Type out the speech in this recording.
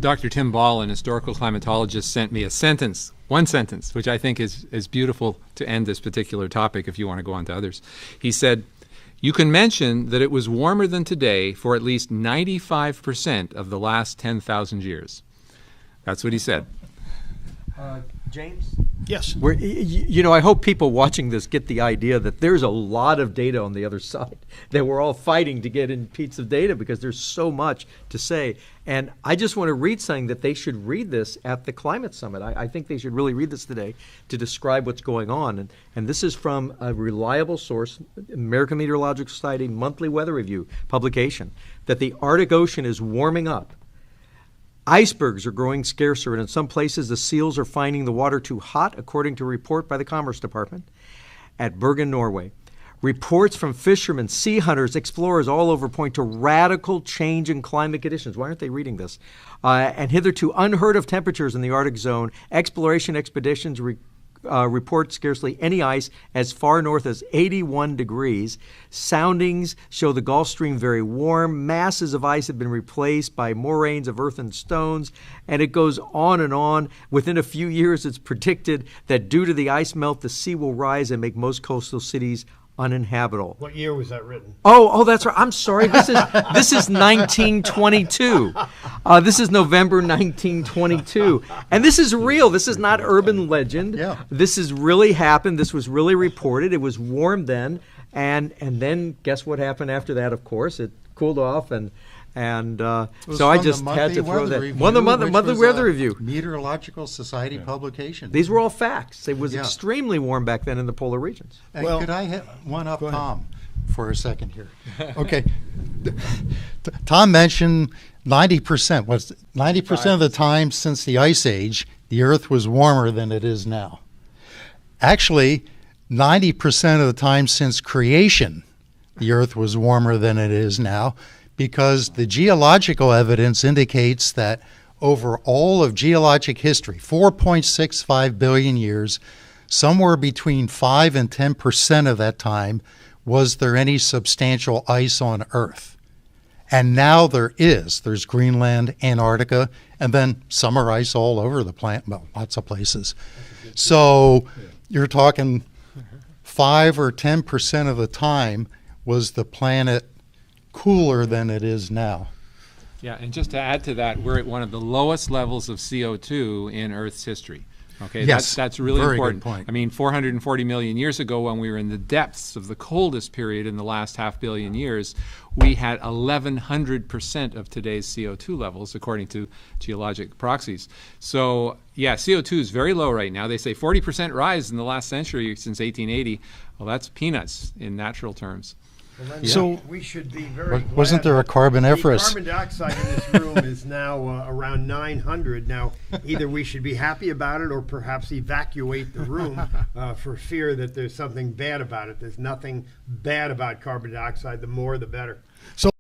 Dr. Tim Ball, an historical climatologist, sent me a sentence, one sentence, which I think is beautiful to end this particular topic if you want to go on to others. He said, "You can mention that it was warmer than today for at least 95% of the last 10,000 years." That's what he said. James? Yes. I hope people watching this get the idea that there's a lot of data on the other side, that we're all fighting to get in pieces of data because there's so much to say. And I just want to read something that they should read this at the Climate Summit. I think they should really read this today to describe what's going on. And this is from a reliable source, American Meteorological Society Monthly Weather Review publication, that the Arctic Ocean is warming up. Icebergs are growing scarcer, and in some places the seals are finding the water too hot, according to a report by the Commerce Department at Bergen, Norway. Reports from fishermen, sea hunters, explorers all over point to radical change in climate conditions. Why aren't they reading this? And hitherto unheard of temperatures in the Arctic zone. Exploration expeditions report scarcely any ice as far north as 81 degrees. Soundings show the Gulf Stream very warm. Masses of ice have been replaced by moraines of earth and stones, and it goes on and on. Within a few years, it's predicted that due to the ice melt, the sea will rise and make most coastal cities uninhabitable. What year was that written? Oh, that's right. I'm sorry. This is 1922. This is November 1922, and this is real. This is not urban legend. Yeah. This has really happened. This was really reported. It was warm then, and then guess what happened after that? Of course, it cooled off, and so I just had to throw that. Monthly Weather Review. Meteorological Society publication. These were all facts. It was extremely warm back then in the polar regions. And could I hit one up Tom for a second here? Okay. Tom mentioned 90%. 90% of the time since the Ice Age, the Earth was warmer than it is now. Actually, 90% of the time since creation, the Earth was warmer than it is now, because the geological evidence indicates that over all of geologic history, 4.65 billion years, somewhere between 5 and 10% of that time was there any substantial ice on Earth. And now there is. There's Greenland, Antarctica, and then summer ice all over the planet, well, lots of places. So you're talking 5 or 10% of the time was the planet cooler than it is now. Yeah, and just to add to that, we're at one of the lowest levels of CO2 in Earth's history. Okay, yes, that's really very important. Good point. I mean, 440 million years ago, when we were in the depths of the coldest period in the last half billion years, we had 1,100% of today's CO2 levels, according to geologic proxies. So, yeah, CO2 is very low right now. They say 40% rise in the last century since 1880. Well, that's peanuts in natural terms. Well, so we should be very wasn't there a carboniferous? The carbon dioxide in this room is now around 900. Now, either we should be happy about it or perhaps evacuate the room for fear that there's something bad about it. There's nothing bad about carbon dioxide. The more, the better. So